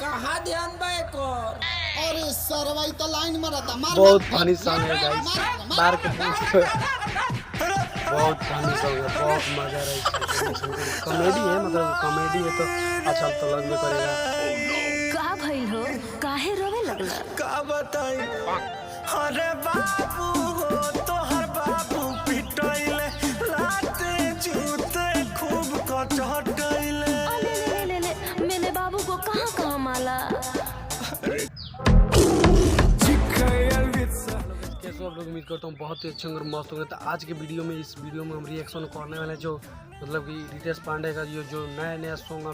कहाँ ध्यान बैकर अरे सरवाई तो लाइन में रहता मार बहुत फनी सॉन्ग है गाइस। मार के बहुत फनी सॉन्ग है, बहुत मजा रही है। कॉमेडी है, मतलब कॉमेडी है तो अच्छा तो लगबे करेगा। का भइल हो, काहे रोवे लगला? का बताई अरे बाबू हो तोहर बाबू पिटैले लाते जूते खूब कचटैले। ले मेरे बाबू को कहाँ माला? कैसे आप लोग, उम्मीद करता हूँ बहुत ही अच्छे और मस्त होंगे। तो आज के वीडियो में, इस वीडियो में हम रिएक्शन करने वाले हैं जो मतलब कि रितेश पांडे का जो नया सॉन्ग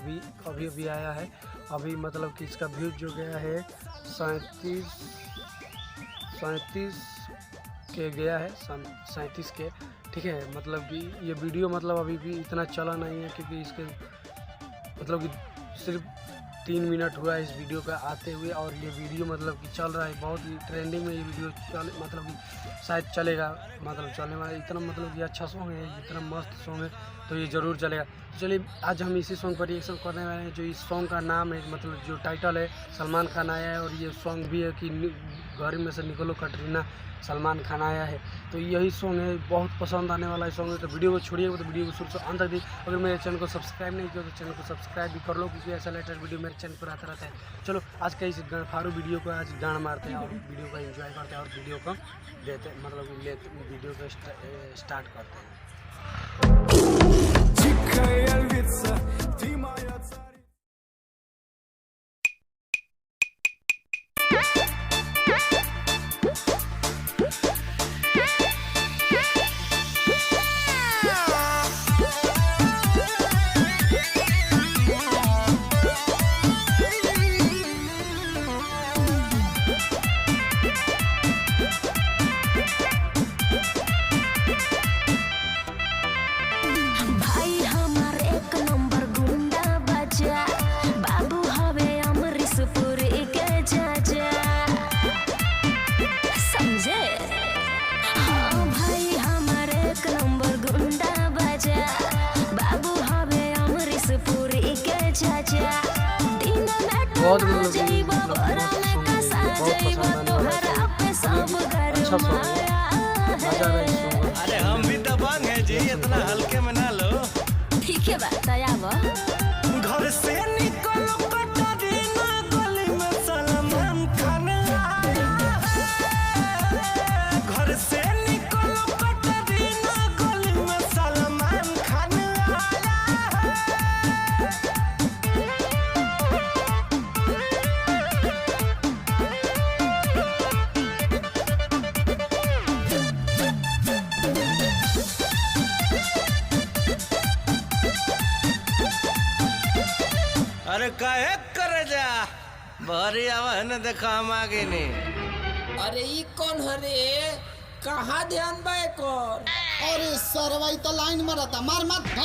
अभी आया है। अभी मतलब कि इसका व्यूज जो गया है 37 के गया है, 37 के, ठीक है। मतलब कि ये वीडियो मतलब अभी भी इतना चला नहीं है क्योंकि इसके मतलब कि सिर्फ 3 मिनट हुआ है इस वीडियो का आते हुए, और ये वीडियो मतलब कि चल रहा है, बहुत ही ट्रेंडिंग में ये वीडियो मतलब कि शायद चलेगा, मतलब चलने वाला। इतना मतलब कि अच्छा सॉन्ग है, इतना मस्त सॉन्ग है तो ये ज़रूर चलेगा। तो चलिए आज हम इसी सॉन्ग पर रिएक्शन करने वाले हैं। जो इस सॉन्ग का नाम है, मतलब जो टाइटल है, सलमान खान आया है, और ये सॉन्ग भी है कि घर में से निकलो कटरीना, सलमान खान आया है। तो यही सॉन्ग है, बहुत पसंद आने वाला है सॉन्ग है। तो वीडियो को छोड़िएगा, तो वीडियो को शुरू से अंत तक देखिए। अगर मेरे चैनल को सब्सक्राइब नहीं किया तो चैनल को सब्सक्राइब भी कर लो, क्योंकि ऐसा लेटेस्ट वीडियो मेरे चैनल पर आता रहता है। चलो आज का इस फारू वीडियो को आज गाना मारते हैं और वीडियो को एंजॉय करते हैं और वीडियो को देते मतलब वीडियो को स्टार्ट करते हैं। बहुत अच्छा सॉन्ग है, मजा रहा है सॉन्ग। अरे हम भी दबंग है जी, इतना हल्के में ना लो। ठीक है बात आवा। घर से निकलो कटरीना गली में सलमान खान आया है। घर से निकलो कटरीना गली में सलमान खान आया है। अरे काहे करे जा भरी आवन देखा हम आगे नहीं। अरे ई कौन हरे, कहाँ ध्यान बैकर? अरे सरवाई तो लाइन में रहता मार मार मार।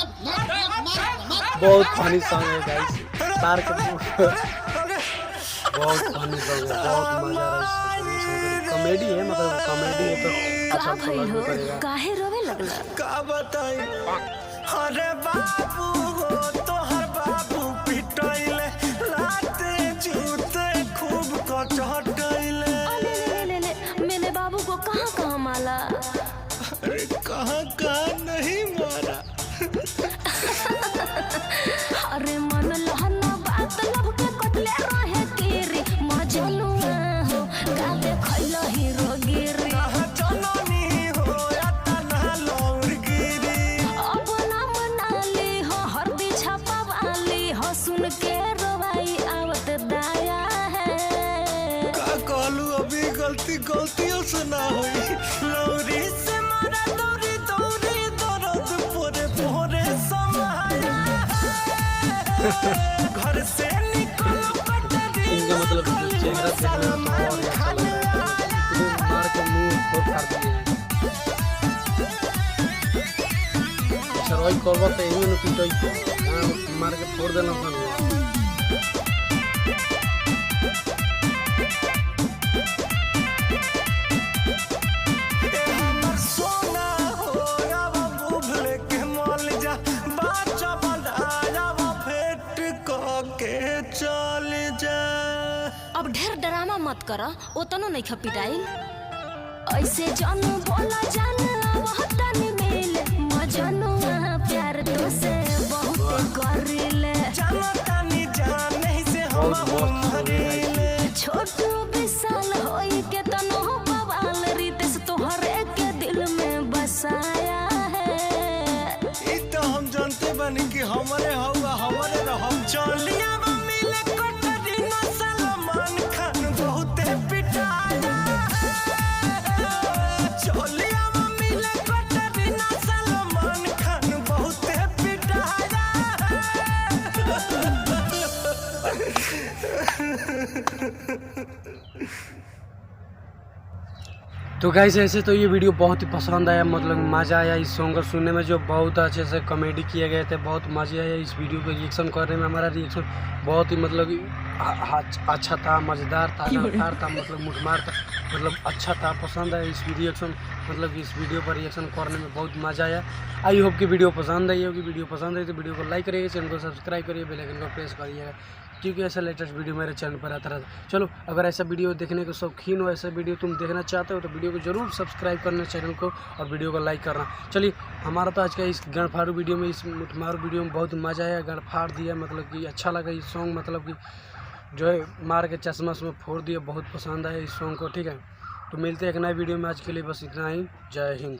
बहुत फनी सॉन्ग है गाइस। मार के बहुत फनी सॉन्ग है, बहुत मजा रहा है। कॉमेडी है, मतलब कॉमेडी है तो अच्छा तो लगबे करेगा। काहे रोवे लगला? का बताई अरे बाबू हो तोहर बाबू पिटैले लाते जूते खूब कचटैले। ले मेरे बाबू को कहाँ माला? अरे कहाँ नहीं मारा। अरे मन लहना बात लब के कटले रहे केरी मजनुआ हो गाते खैला हीरो गिरी। कहाँ जननी हो तना लौर गिरी। अब नाम नाली हो हरदी छापा वाली हो, सुन के रोवाई आवत दाया है। का कहलू अभी गलतियों से ना हुई। लौरी से मारा दौरी दौरी दर्द पोरे पोरे समाया है। घर से निकलो इनका मतलब चेहरा सलमान खान मार के मुंह फोड़ फाड़ दिए हैं। सरवाई करवा तो यही में पिटाई मार के फोड़ देना था। सोना हो अब बुभले के मल जा बाचा बनाया भेंट के चल जा। अब ढेर ड्रामा मत कर, ओतनो नहीं खपिटाइल। ऐसे जानू बोला जान आवतनी मिले मजनू प्यार तो से बहुत करिले जानतानी जाने से हम हरिले छोटू विशाल होई के तनो बवाल रितेश तोहरे के दिल में बसाया है। ई तो हम जानते बनी कि हमरे हवा हमरे हम चलिया मिले कटरीना सलमान खान बहुते पिटाया चलिया मिले कटरीना सलमान खान बहुते पिटाया। तो गाइस ऐसे तो ये वीडियो बहुत ही पसंद आया, मतलब मज़ा आया इस सॉन्ग को सुनने में, जो बहुत अच्छे से कॉमेडी किए गए थे, बहुत मज़ा आया इस वीडियो को रिएक्शन करने में। हमारा रिएक्शन बहुत ही मतलब अच्छा था, मज़ेदार था, लगातार था, मतलब मुठमार था, मतलब अच्छा था, पसंद आया इस रिएक्शन, मतलब इस वीडियो पर रिएक्शन करने में बहुत मज़ा आया। आई होप कि वीडियो पसंद आई होगी। वीडियो पसंद आई तो वीडियो को लाइक करिएगा, चैनल को सब्सक्राइब करिए, बेल आइकन को प्रेस करिएगा, क्योंकि ऐसा लेटेस्ट वीडियो मेरे चैनल पर आता रहता है। चलो, अगर ऐसा वीडियो देखने के शौकीन हो, ऐसा वीडियो तुम देखना चाहते हो तो वीडियो को जरूर सब्सक्राइब करना चैनल को, और वीडियो को लाइक करना। चलिए, हमारा तो आज का इस गणफाड़ू वीडियो में, इस मुठमारू वीडियो में बहुत मज़ा आया, गणफाड़ दिया, मतलब कि अच्छा लगा इस सॉन्ग, मतलब कि जो है मार के चश्मा उसमें फोड़ दिया, बहुत पसंद आया इस सॉन्ग को। ठीक है, तो मिलते हैं एक नए वीडियो में, आज के लिए बस इतना ही। जय हिंद।